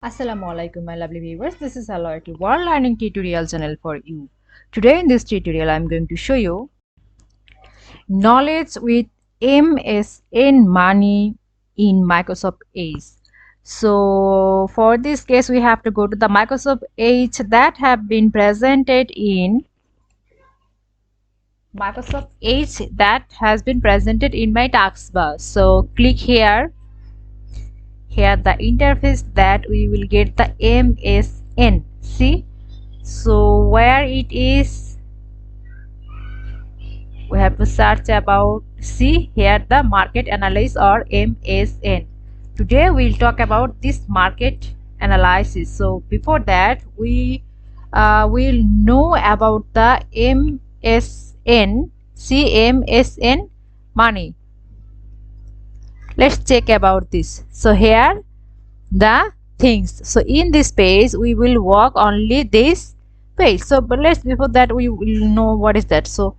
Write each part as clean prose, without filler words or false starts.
Assalamualaikum my lovely viewers, this is a loyalty world learning tutorial channel for you. Today in this tutorial I am going to show you knowledge with MSN money in Microsoft Edge. So for this case we have to go to the Microsoft Edge that have been presented in Microsoft Edge that has been presented in my taskbar. So click here the interface that we will get the MSN. See, so where it is, we have to search about. See here the market analysis or MSN. Today we'll talk about this market analysis. So before that we will know about the MSN. See, MSN money. Let's check about this. So here the things. So in this page we will work only this page. So but let's before that we will know what is that. So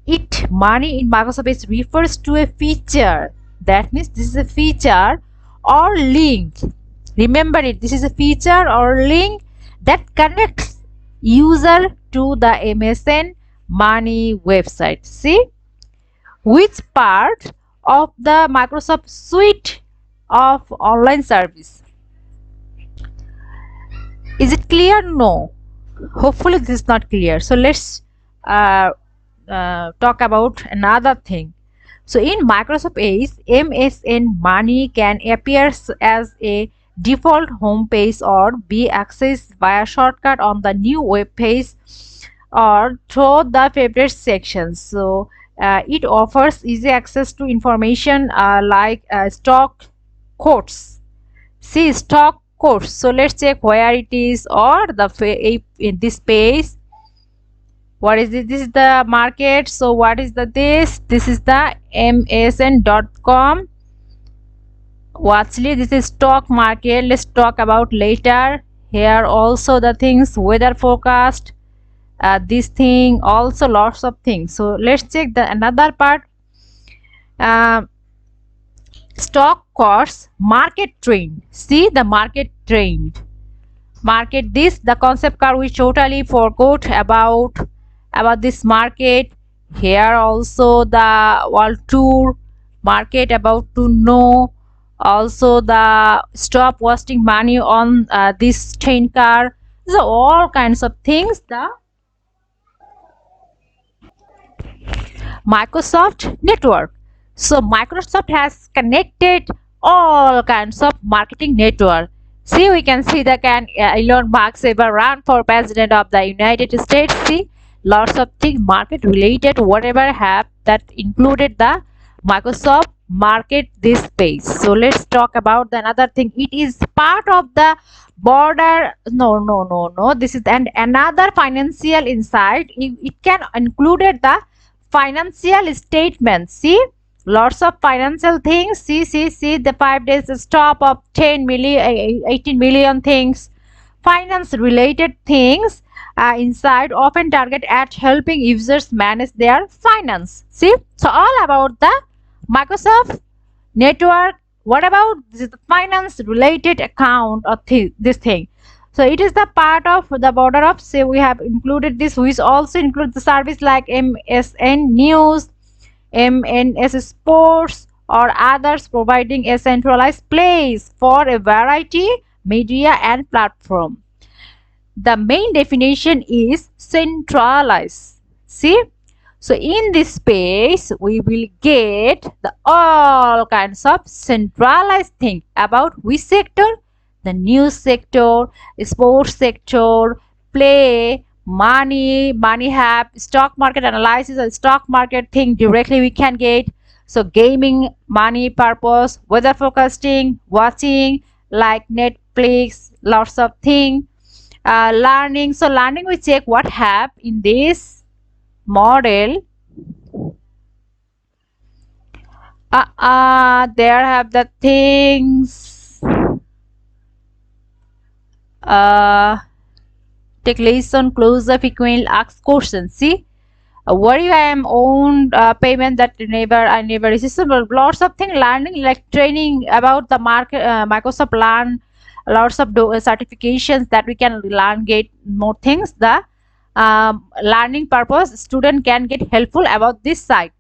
it money in Microsoft Edge refers to a feature. That means this is a feature or link. Remember it. This is a feature or link that connects user to the MSN money website. See, which part of the Microsoft suite of online service. Is it clear? No. Hopefully this is not clear. So let's talk about another thing. So in Microsoft Edge, MSN money can appear as a default home page or be accessed via shortcut on the new web page or through the favorite sections. So it offers easy access to information like stock quotes. See, stock quotes. So let's check where it is or the in this page. What is it? This is the market. So what is this? This is the msn.com. Watchly, this is stock market. Let's talk about later. Here also the things, weather forecast, this thing, also lots of things. So let's check the another part. Stock course, market trend. See the market trend. Market this, the concept car we totally forgot about this market. Here also the world tour, market about to know. Also the stop wasting money on this train car. So all kinds of things. The Microsoft network. So Microsoft has connected all kinds of marketing network. See, we can see the Elon Musk ever run for president of the United States. See, lots of things market related, whatever have that included the Microsoft market this page. So let's talk about the another thing. It is part of the border. No. This is another financial insight. It can included the financial statements. See, lots of financial things. See the 5 days stop of 10 million 18 million things, finance related things inside often target at helping users manage their finance. See, so all about the Microsoft network. What about the finance related account or this thing? So it is the part of the border of, say, we have included this, which also includes the service like MSN News, MNS Sports or others, providing a centralized place for a variety media and platform. The main definition is centralized. See, so in this space we will get the all kinds of centralized thing about which sector? The news sector, sports sector, play, money have stock market analysis and stock market thing directly we can get. So gaming, money purpose, weather forecasting, watching like Netflix, lots of thing. Learning. So learning we check what have in this model. There have the things. Take lesson, close up, frequently asked questions. See, worry I am owned payment that I never received. So lots of things learning like training about the market. Microsoft learn lots of certifications that we can learn, get more things. The learning purpose student can get helpful about this site.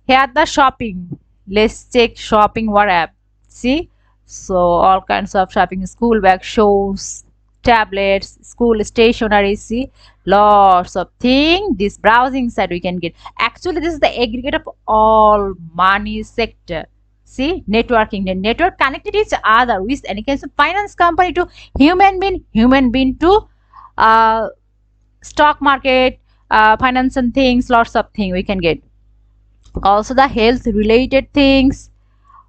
Here the shopping, let's check shopping what app. See, so all kinds of shopping, school bag, shoes, tablets, school stationery. See, lots of things. This browsing site we can get. Actually this is the aggregate of all money sector. See, networking, the network connected each other with any kinds of finance company to human being to stock market, finance and things, lots of things we can get. Also the health related things,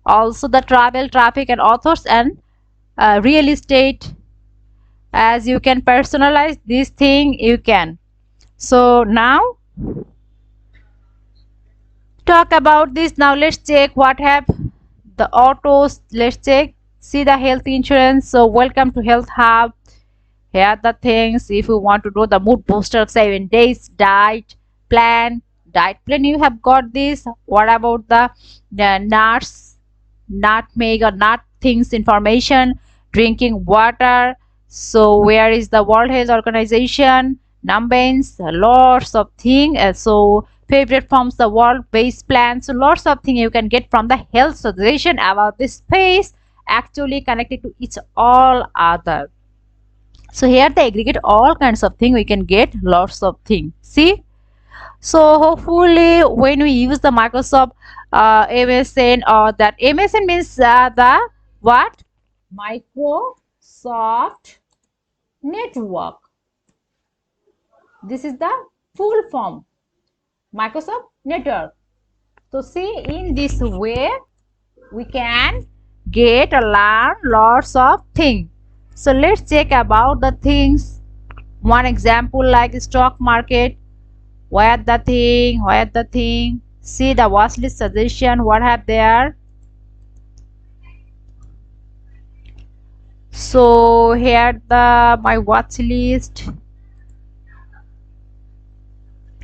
also the travel, traffic and authors and real estate. As you can personalize this thing, you can. So now talk about this. Now let's check what have the autos. Let's check. See the health insurance. So welcome to Health Hub. Here are the things. If you want to do the mood booster 7 days diet plan, you have got this. What about the nuts, nutmeg or nut things information, drinking water. So where is the World Health Organization, numbers, lots of things. So favorite forms, the world based plan. So lots of things you can get from the health association about this space, actually connected to each all other. So here they aggregate all kinds of things we can get, lots of things. See, so hopefully when we use the Microsoft MSN, or that MSN means the what, Microsoft Network. This is the full form, Microsoft Network. So see, in this way we can get or learn lots of things. So let's check about the things. One example like stock market. Where the thing. See the watch list suggestion, what have there. So here the my watch list,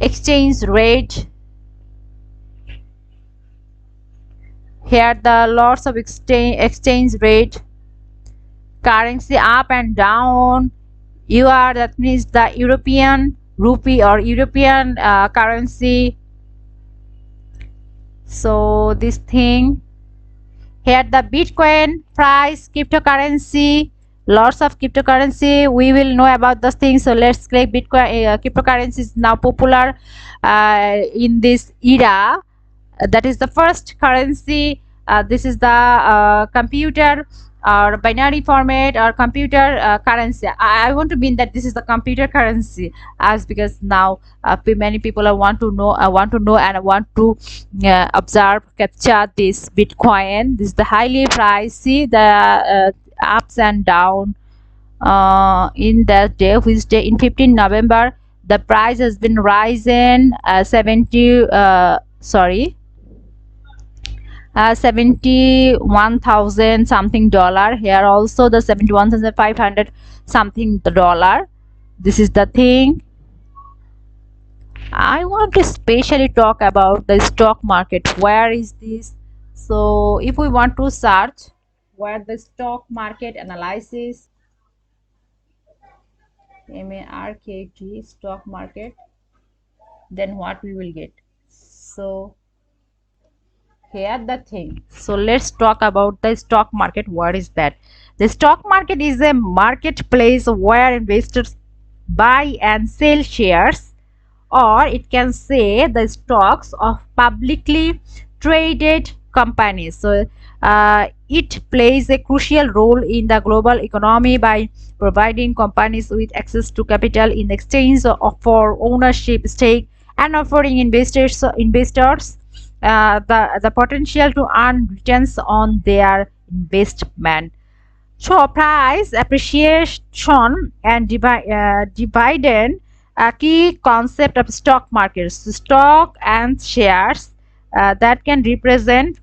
exchange rate. Here the lots of exchange rate, currency up and down. EUR, that means the European rupee or European currency. So this thing. Here the Bitcoin price, cryptocurrency, lots of cryptocurrency. We will know about those things. So let's click Bitcoin. Cryptocurrency is now popular in this era. That is the first currency. This is the computer or binary format or computer currency. I want to mean that this is the computer currency, as because now many people want to know and want to observe, capture this Bitcoin. This is the highly priced. See the ups and down in that day, which day in 15 November the price has been rising 71,000 something dollar. Here also the 71,500 something dollar. This is the thing. I want to especially talk about the stock market. Where is this? So if we want to search where the stock market analysis, MARKT, stock market, then what we will get. So here the thing. So let's talk about the stock market. What is that? The stock market is a marketplace where investors buy and sell shares, or it can say the stocks of publicly traded companies. So it plays a crucial role in the global economy by providing companies with access to capital in exchange for ownership stake, and offering investors the potential to earn returns on their investment. So price appreciation and dividend, a key concept of stock markets. Stock and shares that can represent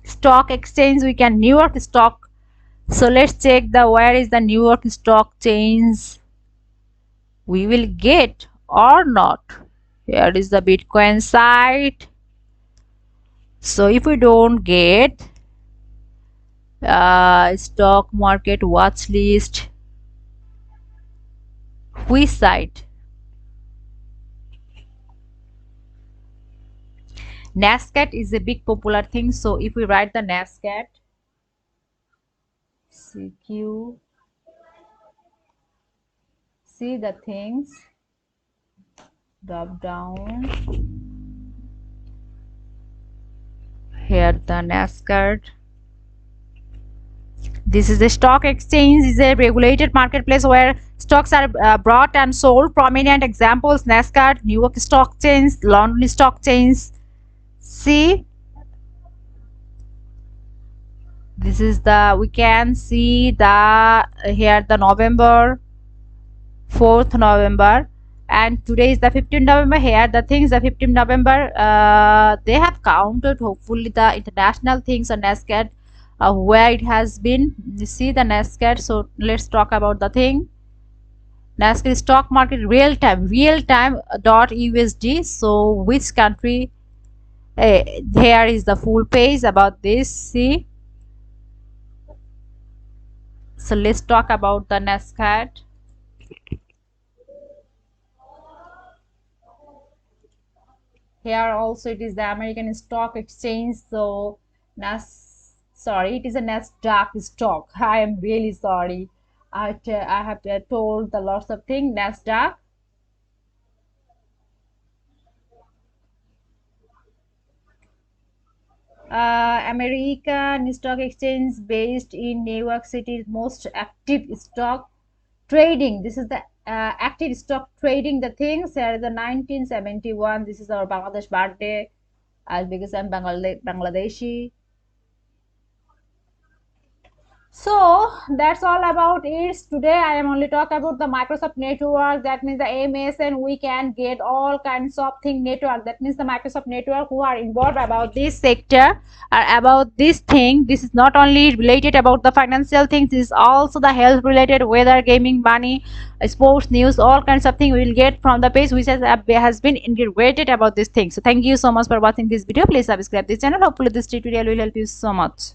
stock exchange. We can New York stock. So let's check the where is the New York stock exchange. We will get or not. Here is the Bitcoin site. So if we don't get, Stock market watch list. Which site? NASCAT is a big popular thing. So if we write the NASCAT, CQ, see the things, drop down. Here the NASCAT. This is the stock exchange, is a regulated marketplace where stocks are bought and sold. Prominent examples: NASCAR, New York Stock Exchange, London Stock Exchange. See, this is the, we can see the here the November 4th November, and today is the 15th November. Here the things, the 15th November, they have counted hopefully the international things on NASCAR, where it has been. You see the NASCAR. So let's talk about the thing. NASCAR stock market real time dot USD. So which country? Here is the full page about this. See, so let's talk about the NASCAR. Here also it is the American Stock Exchange. So sorry, it is a NASDAQ stock. I am really sorry. I have told the lots of things. NASDAQ. American Stock Exchange based in New York City, most active stock trading. This is the active stock trading. The things here is the 1971. This is our Bangladesh birthday, because I'm Bangladeshi. So that's all about it. Today I am only talk about the Microsoft network. That means the MSN, we can get all kinds of thing network. That means the Microsoft network who are involved about this sector or about this thing. This is not only related about the financial things, this is also the health related, weather, gaming, money, sports, news, all kinds of things we will get from the page which has been integrated about this thing. So thank you so much for watching this video. Please subscribe this channel. Hopefully this tutorial will help you so much.